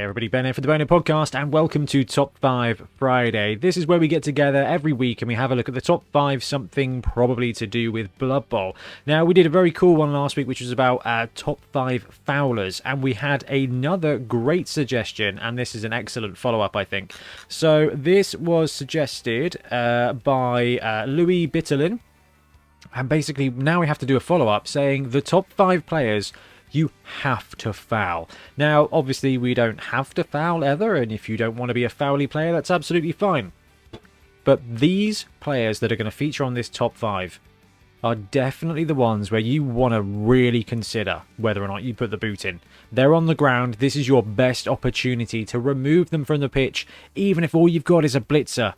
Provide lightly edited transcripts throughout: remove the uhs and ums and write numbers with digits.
Everybody, Ben here for the Bonehead podcast, and welcome to Top 5 Friday. This is where we get together every week and we have a look at the top 5, something probably to do with Blood Bowl. Now, we did a very cool one last week, which was about top 5 foulers, and we had another great suggestion, and this is an excellent follow-up, I think. So, this was suggested by Louis Bitterlin, and basically now we have to do a follow-up saying the top 5 players you have to foul. Now, obviously, we don't have to foul ever, and if you don't want to be a fouly player, that's absolutely fine. But these players that are going to feature on this top 5 are definitely the ones where you want to really consider whether or not you put the boot in. They're on the ground. This is your best opportunity to remove them from the pitch, even if all you've got is a blitzer.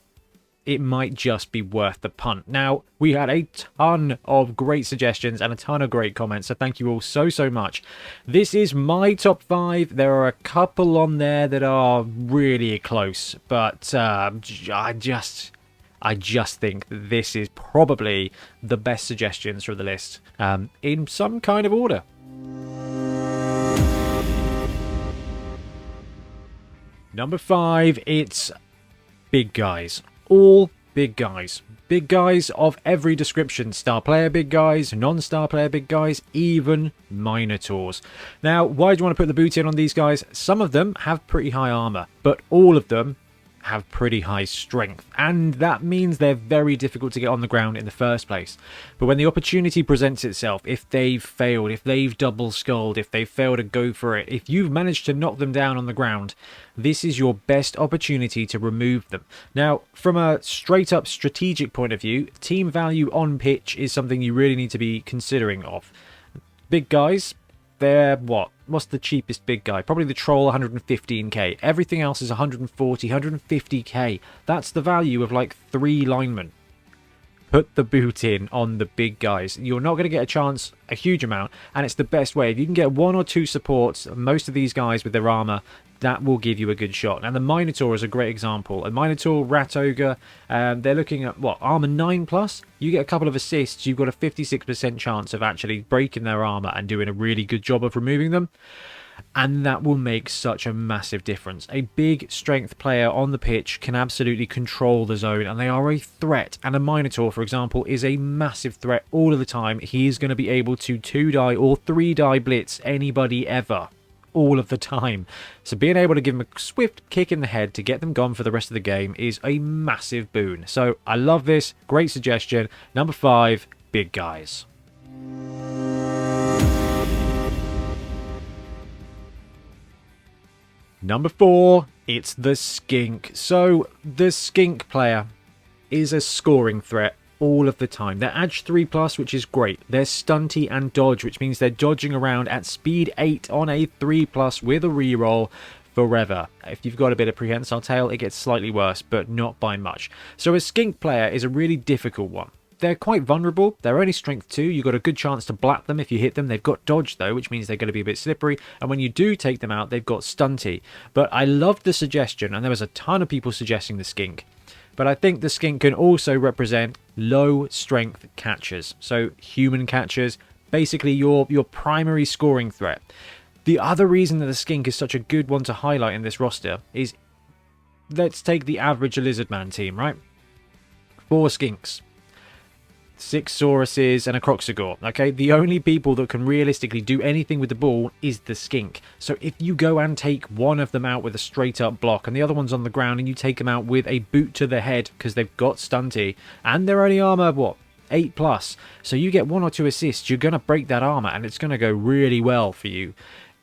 It might just be worth the punt. Now, we had a ton of great suggestions and a ton of great comments, so thank you all so much. This is my top 5. There are a couple on there that are really close, but I just think this is probably the best suggestions from the list, in some kind of order. Number 5, it's big guys. All big guys. Big guys of every description. Star player big guys, non-star player big guys, even Minotaurs. Now, why do you want to put the boot in on these guys? Some of them have pretty high armor, but all of them have pretty high strength, and that means they're very difficult to get on the ground in the first place. But when the opportunity presents itself, if they've failed, if they've double skulled, if they fail to go for it, if you've managed to knock them down on the ground, this is your best opportunity to remove them. Now, from a straight up strategic point of view, team value on pitch is something you really need to be considering of. Big guys, they're what's the cheapest big guy? Probably the troll, 115k. Everything else is 140, 150k. That's the value of like 3 linemen. Put the boot in on the big guys. You're not going to get a chance, a huge amount, and it's the best way. If you can get 1 or 2 supports, most of these guys with their armor, that will give you a good shot. And the Minotaur is a great example. A Minotaur, Rat Ogre, they're looking at, armor 9+? You get a couple of assists, you've got a 56% chance of actually breaking their armor and doing a really good job of removing them. And that will make such a massive difference. A big strength player on the pitch can absolutely control the zone, and they are a threat. And a Minotaur, for example, is a massive threat all of the time. He is going to be able to 2-die or 3-die blitz anybody ever, all of the time. So being able to give them a swift kick in the head to get them gone for the rest of the game is a massive boon. So I love this. Great suggestion. Number 5, big guys. Number 4, it's the Skink. So the Skink player is a scoring threat all of the time. They're Edge 3+, which is great. They're stunty and dodge, which means they're dodging around at speed 8 on a 3+ with a reroll forever. If you've got a bit of prehensile tail, it gets slightly worse, but not by much. So a Skink player is a really difficult one. They're quite vulnerable. They're only strength 2. You've got a good chance to blat them if you hit them. They've got dodge, though, which means they're going to be a bit slippery. And when you do take them out, they've got stunty. But I loved the suggestion, and there was a ton of people suggesting the Skink. But I think the Skink can also represent low strength catchers. So human catchers, basically your primary scoring threat. The other reason that the Skink is such a good one to highlight in this roster is, let's take the average Lizardman team, right? 4 Skinks, 6 Sauruses and a Croxagore. Okay, the only people that can realistically do anything with the ball is the Skink. So if you go and take one of them out with a straight up block and the other one's on the ground and you take them out with a boot to the head because they've got stunty and they're only armor 8+, so you get 1 or 2 assists, you're going to break that armor and it's going to go really well for you.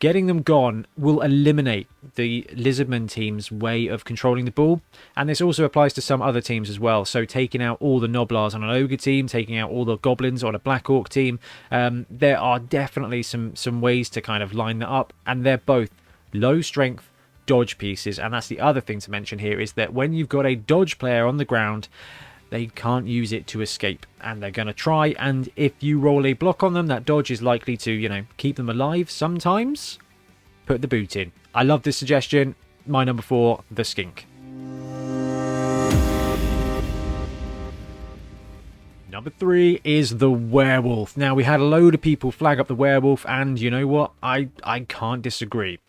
Getting them gone will eliminate the Lizardman team's way of controlling the ball, and this also applies to some other teams as well. So taking out all the Noblars on an Ogre team, taking out all the Goblins on a Black Orc team, there are definitely some ways to kind of line that up, and they're both low strength dodge pieces. And that's the other thing to mention here, is that when you've got a dodge player on the ground, they can't use it to escape, and they're going to try, and if you roll a block on them, that dodge is likely to, keep them alive sometimes. Put the boot in. I love this suggestion. My number 4, the Skink. Number 3 is the Werewolf. Now, we had a load of people flag up the Werewolf, and you know what? I can't disagree.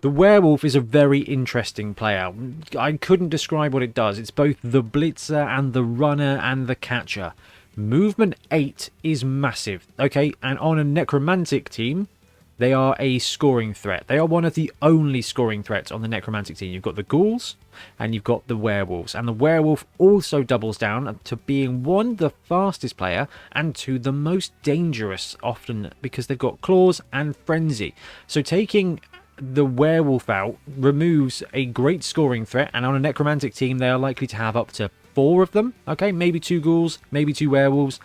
The Werewolf is a very interesting player. I couldn't describe what it does. It's both the blitzer and the runner and the catcher. Movement 8 is massive, okay? And on a necromantic team, they are a scoring threat. They are one of the only scoring threats on the necromantic team. You've got the ghouls and you've got the werewolves. And the werewolf also doubles down to being one, the fastest player, and two, the most dangerous, often because they've got claws and frenzy. So taking the werewolf out removes a great scoring threat, and on a necromantic team they are likely to have up to 4 of them. Okay, maybe 2 ghouls, maybe 2 werewolves.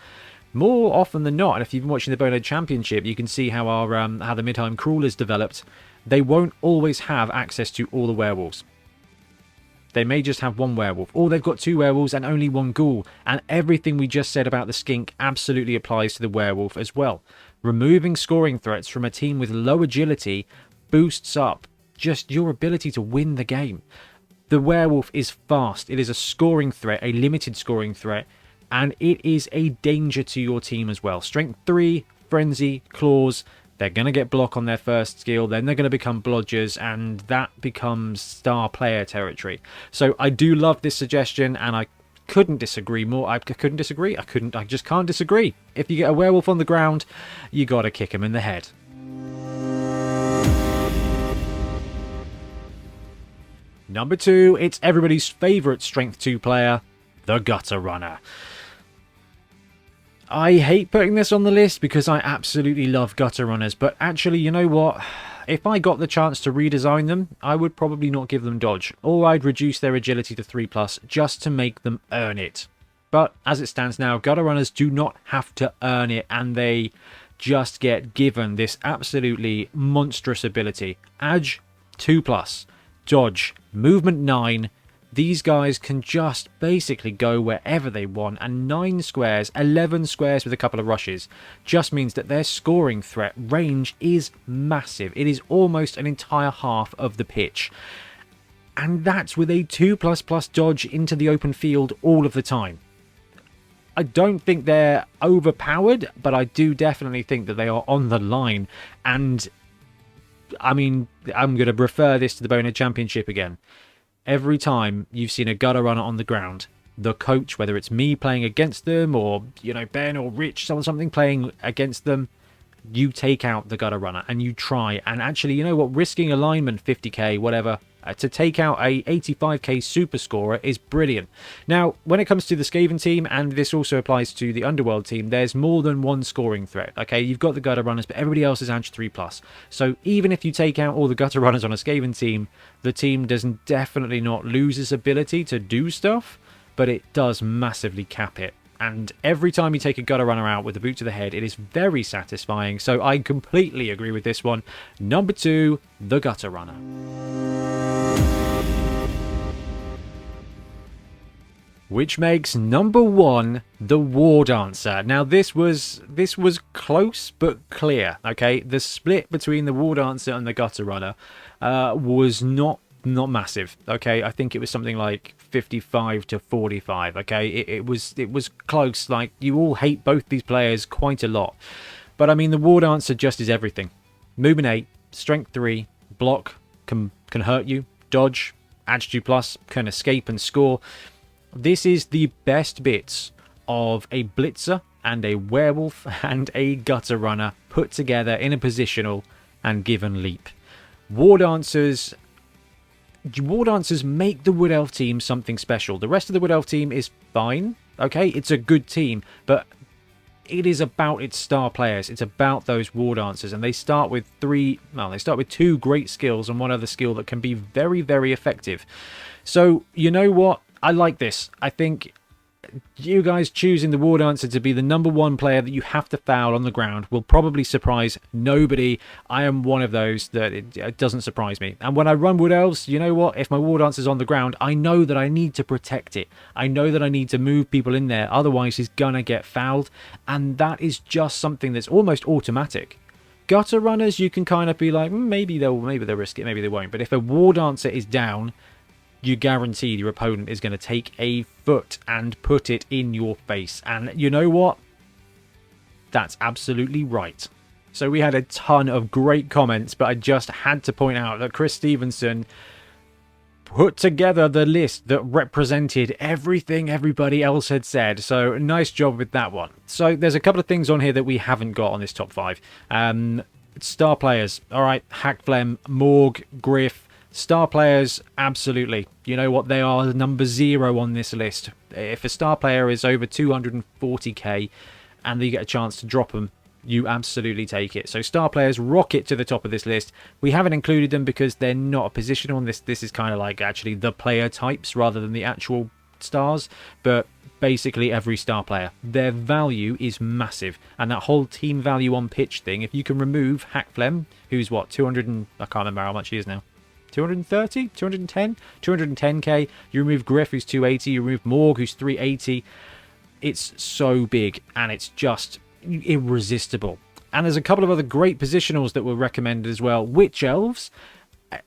More often than not, and if you've been watching the Bonehead Championship, you can see how how the Midheim Crawlers developed. They won't always have access to all the werewolves. They may just have 1 werewolf, or they've got 2 werewolves and only 1 ghoul. And everything we just said about the skink absolutely applies to the werewolf as well. Removing scoring threats from a team with low agility boosts up just your ability to win the game. The werewolf is fast. It is a scoring threat, a limited scoring threat. And it is a danger to your team as well. Strength 3, Frenzy, Claws. They're going to get block on their first skill. Then they're going to become blodgers. And that becomes star player territory. So I do love this suggestion. And I couldn't disagree more. I couldn't disagree. I just can't disagree. If you get a werewolf on the ground, you got to kick him in the head. Number 2, it's everybody's favourite Strength 2 player, the Gutter Runner. I hate putting this on the list because I absolutely love Gutter Runners, but actually, you know what? If I got the chance to redesign them, I would probably not give them dodge, or I'd reduce their agility to 3+ just to make them earn it. But as it stands now, Gutter Runners do not have to earn it, and they just get given this absolutely monstrous ability. Ag 2+, dodge, movement 9. These guys can just basically go wherever they want, and 9 squares, 11 squares with a couple of rushes just means that their scoring threat range is massive. It is almost an entire half of the pitch. And that's with a 2++ dodge into the open field all of the time. I don't think they're overpowered, but I do definitely think that they are on the line. And I mean, I'm going to refer this to the Bonehead Championship again. Every time you've seen a Gutter Runner on the ground, the coach, whether it's me playing against them or, you know, Ben or Rich, something playing against them, you take out the Gutter Runner and you try. And actually, you know what? Risking alignment 50k, whatever, to take out a 85k super scorer is brilliant. Now, when it comes to the Skaven team, and this also applies to the Underworld team, there's more than one scoring threat. Okay, you've got the Gutter Runners, but everybody else is Ag 3+. So even if you take out all the Gutter Runners on a Skaven team, the team doesn't definitely not lose its ability to do stuff, but it does massively cap it. And every time you take a Gutter Runner out with a boot to the head, it is very satisfying. So I completely agree with this one. Number 2, the Gutter Runner. Which makes number 1 the War Dancer. Now this was close but clear. Okay, the split between the War Dancer and the Gutter Runner was not massive. Okay, I think it was something like 55 to 45. Okay, it was close. Like, you all hate both these players quite a lot, but I mean, the War Dancer just is everything. Movement 8, strength 3, block, can hurt you, dodge, Ag 2+, can escape and score. This is the best bits of a blitzer and a werewolf and a Gutter Runner put together in a positional and given leap. War Dancers make the Wood Elf team something special. The rest of the Wood Elf team is fine. Okay, it's a good team, but it is about its star players. It's about those War Dancers, and they start with 2 great skills and 1 other skill that can be very, very effective. So, you know what? I like this. I think you guys choosing the War Dancer to be the number 1 player that you have to foul on the ground will probably surprise nobody. I am one of those that it doesn't surprise me. And when I run Wood Elves, you know what? If my War Dancer's on the ground, I know that I need to protect it. I know that I need to move people in there. Otherwise, he's gonna get fouled. And that is just something that's almost automatic. Gutter Runners, you can kind of be like, maybe they'll risk it, maybe they won't. But if a War Dancer is down, you guarantee your opponent is going to take a foot and put it in your face. And you know what? That's absolutely right. So we had a ton of great comments, but I just had to point out that Chris Stevenson put together the list that represented everything everybody else had said. So nice job with that one. So there's a couple of things on here that we haven't got on this top 5. Star players. All right, Hackflem, Morg, Griff. Star players, absolutely. You know what? They are number 0 on this list. If a star player is over 240k and you get a chance to drop them, you absolutely take it. So star players rocket to the top of this list. We haven't included them because they're not a position on this. This is kind of like actually the player types rather than the actual stars. But basically every star player, their value is massive. And that whole team value on pitch thing, if you can remove Hackflem, who's what, 200 and I can't remember how much he is now. 230, 210, 210k. You remove Griff, who's 280. You remove Morg, who's 380. It's so big and it's just irresistible. And there's a couple of other great positionals that were recommended as well. Witch Elves.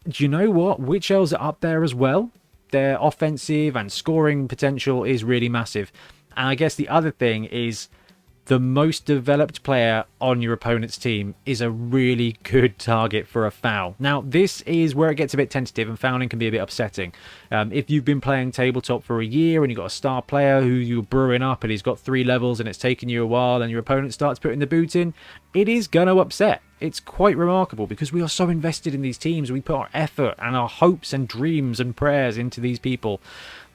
Do you know what? Witch Elves are up there as well. Their offensive and scoring potential is really massive. And I guess the other thing is the most developed player on your opponent's team is a really good target for a foul. Now, this is where it gets a bit tentative and fouling can be a bit upsetting. If you've been playing tabletop for a year and you've got a star player who you're brewing up and he's got 3 levels and it's taken you a while and your opponent starts putting the boot in, it is going to upset. It's quite remarkable because we are so invested in these teams. We put our effort and our hopes and dreams and prayers into these people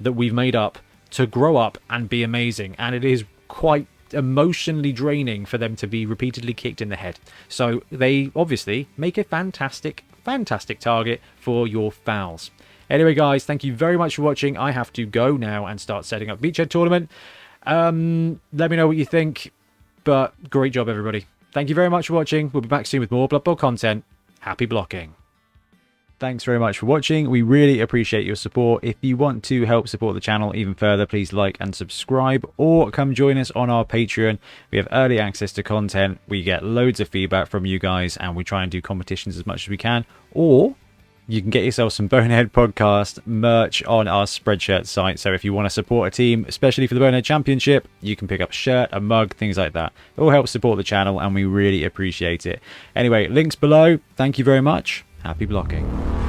that we've made up to grow up and be amazing. And it is quite emotionally draining for them to be repeatedly kicked in the head. So they obviously make a fantastic target for your fouls. Anyway guys, thank you very much for watching. I have to go now and start setting up Beachhead Tournament. Let me know what you think, but great job everybody. Thank you very much for watching. We'll be back soon with more Blood Bowl content. Happy blocking. Thanks very much for watching. We really appreciate your support. If you want to help support the channel even further, please like and subscribe or come join us on our Patreon. We have early access to content. We get loads of feedback from you guys and we try and do competitions as much as we can. Or you can get yourself some Bonehead podcast merch on our Spreadshirt site. So if you want to support a team, especially for the Bonehead Championship, you can pick up a shirt, a mug, things like that. It all helps support the channel and we really appreciate it. Anyway, links below. Thank you very much. Happy blocking.